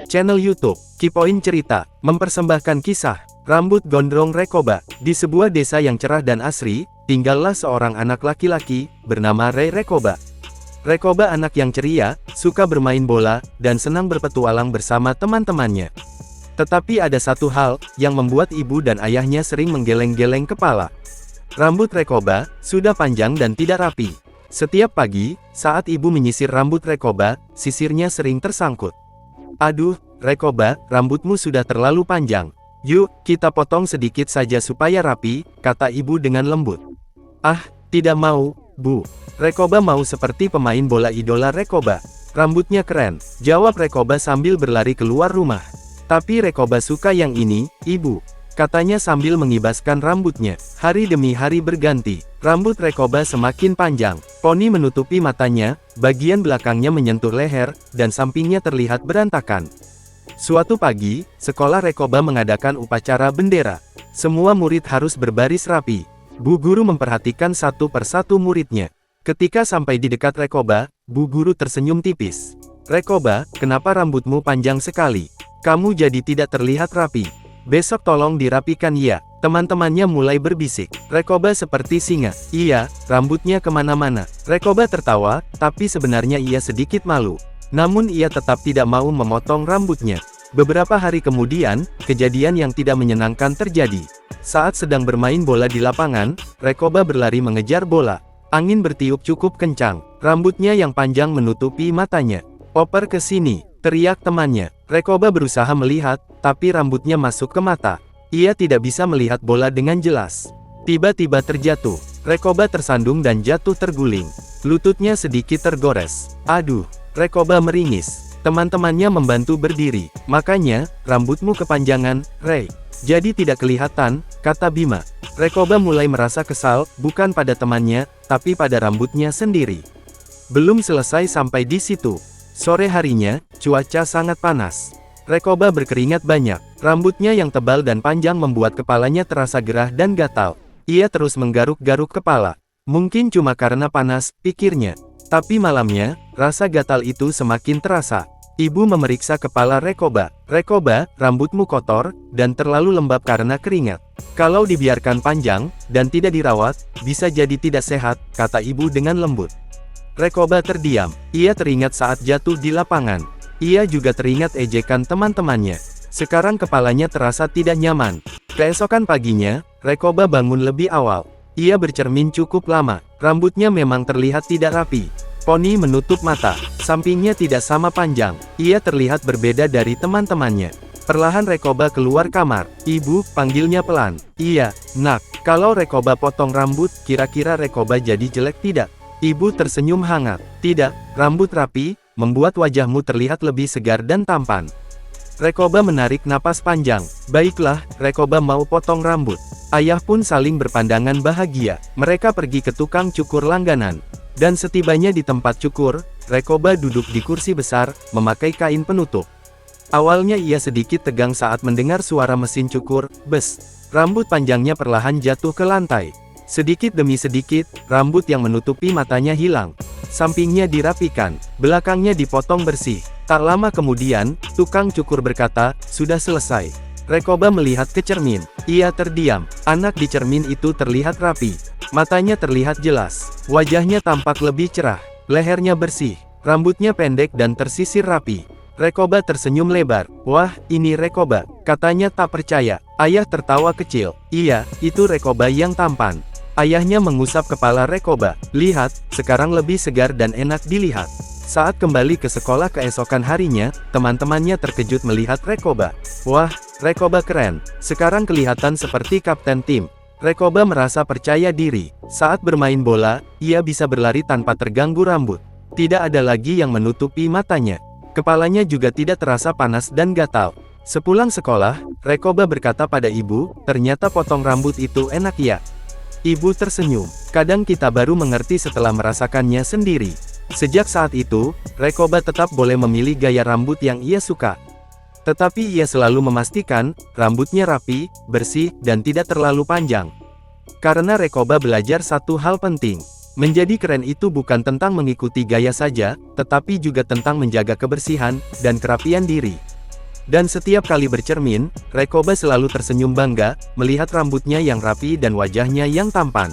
Channel YouTube Kipoin Cerita mempersembahkan kisah Rambut Gondrong Rekoba. Di sebuah desa yang cerah dan asri, tinggallah seorang anak laki-laki bernama Ray Rekoba. Rekoba anak yang ceria, suka bermain bola, dan senang berpetualang bersama teman-temannya. Tetapi ada satu hal yang membuat ibu dan ayahnya sering menggeleng-geleng kepala. Rambut Rekoba sudah panjang dan tidak rapi. Setiap pagi, saat ibu menyisir rambut Rekoba, sisirnya sering tersangkut. "Aduh, Rekoba, rambutmu sudah terlalu panjang. Yuk, kita potong sedikit saja supaya rapi," kata ibu dengan lembut. "Ah, tidak mau, Bu. Rekoba mau seperti pemain bola idola Rekoba. Rambutnya keren," jawab Rekoba sambil berlari keluar rumah. "Tapi Rekoba suka yang ini, Ibu," katanya sambil mengibaskan rambutnya. Hari demi hari berganti. Rambut Rekoba semakin panjang. Poni menutupi matanya, bagian belakangnya menyentuh leher, dan sampingnya terlihat berantakan. Suatu pagi, sekolah Rekoba mengadakan upacara bendera. Semua murid harus berbaris rapi. Bu guru memperhatikan satu persatu muridnya. Ketika sampai di dekat Rekoba, bu guru tersenyum tipis. "Rekoba, kenapa rambutmu panjang sekali? Kamu jadi tidak terlihat rapi. Besok tolong dirapikan ya." Teman-temannya mulai berbisik. Rekoba seperti singa. "Iya, rambutnya kemana-mana." Rekoba tertawa, tapi sebenarnya ia sedikit malu. Namun ia tetap tidak mau memotong rambutnya. Beberapa hari kemudian, kejadian yang tidak menyenangkan terjadi. Saat sedang bermain bola di lapangan, Rekoba berlari mengejar bola. Angin bertiup cukup kencang. Rambutnya yang panjang menutupi matanya. "Oper ke sini," teriak temannya. Rekoba berusaha melihat, tapi rambutnya masuk ke mata. Ia tidak bisa melihat bola dengan jelas. Tiba-tiba terjatuh. Rekoba tersandung dan jatuh terguling. Lututnya sedikit tergores. "Aduh," Rekoba meringis. Teman-temannya membantu berdiri. "Makanya, rambutmu kepanjangan, Ray. Jadi tidak kelihatan," kata Bima. Rekoba mulai merasa kesal, bukan pada temannya, tapi pada rambutnya sendiri. Belum selesai sampai di situ. Sore harinya, cuaca sangat panas. Rekoba berkeringat banyak. Rambutnya yang tebal dan panjang membuat kepalanya terasa gerah dan gatal. Ia terus menggaruk-garuk kepala. Mungkin cuma karena panas, pikirnya. Tapi malamnya, rasa gatal itu semakin terasa. Ibu memeriksa kepala Rekoba. "Rekoba, rambutmu kotor, dan terlalu lembab karena keringat. Kalau dibiarkan panjang, dan tidak dirawat, bisa jadi tidak sehat," kata ibu dengan lembut. Rekoba terdiam. Ia teringat saat jatuh di lapangan. Ia juga teringat ejekan teman-temannya. Sekarang kepalanya terasa tidak nyaman. Keesokan paginya, Rekoba bangun lebih awal. Ia bercermin cukup lama. Rambutnya memang terlihat tidak rapi. Poni menutup mata. Sampingnya tidak sama panjang. Ia terlihat berbeda dari teman-temannya. Perlahan Rekoba keluar kamar. "Ibu," panggilnya pelan. "Iya, Nak. Kalau Rekoba potong rambut, kira-kira Rekoba jadi jelek tidak?" Ibu tersenyum hangat. "Tidak, rambut rapi membuat wajahmu terlihat lebih segar dan tampan." Rekoba menarik napas panjang. "Baiklah, Rekoba mau potong rambut." Ayah pun saling berpandangan bahagia. Mereka pergi ke tukang cukur langganan. Dan setibanya di tempat cukur, Rekoba duduk di kursi besar, memakai kain penutup. Awalnya ia sedikit tegang saat mendengar suara mesin cukur, bes. Rambut panjangnya perlahan jatuh ke lantai. Sedikit demi sedikit, rambut yang menutupi matanya hilang. Sampingnya dirapikan, belakangnya dipotong bersih. Tak lama kemudian, tukang cukur berkata, "Sudah selesai." Rekoba melihat ke cermin. Ia terdiam. Anak di cermin itu terlihat rapi. Matanya terlihat jelas. Wajahnya tampak lebih cerah. Lehernya bersih. Rambutnya pendek dan tersisir rapi. Rekoba tersenyum lebar. "Wah, ini Rekoba," katanya tak percaya. Ayah tertawa kecil. "Iya, itu Rekoba yang tampan." Ayahnya mengusap kepala Rekoba. "Lihat, sekarang lebih segar dan enak dilihat." Saat kembali ke sekolah keesokan harinya, teman-temannya terkejut melihat Rekoba. "Wah, Rekoba keren. Sekarang kelihatan seperti kapten tim." Rekoba merasa percaya diri. Saat bermain bola, ia bisa berlari tanpa terganggu rambut. Tidak ada lagi yang menutupi matanya. Kepalanya juga tidak terasa panas dan gatal. Sepulang sekolah, Rekoba berkata pada ibu, "Ternyata potong rambut itu enak ya." Ibu tersenyum. "Kadang kita baru mengerti setelah merasakannya sendiri." Sejak saat itu, Rekoba tetap boleh memilih gaya rambut yang ia suka. Tetapi ia selalu memastikan, rambutnya rapi, bersih, dan tidak terlalu panjang. Karena Rekoba belajar satu hal penting. Menjadi keren itu bukan tentang mengikuti gaya saja, tetapi juga tentang menjaga kebersihan dan kerapian diri. Dan setiap kali bercermin, Rekoba selalu tersenyum bangga, melihat rambutnya yang rapi dan wajahnya yang tampan.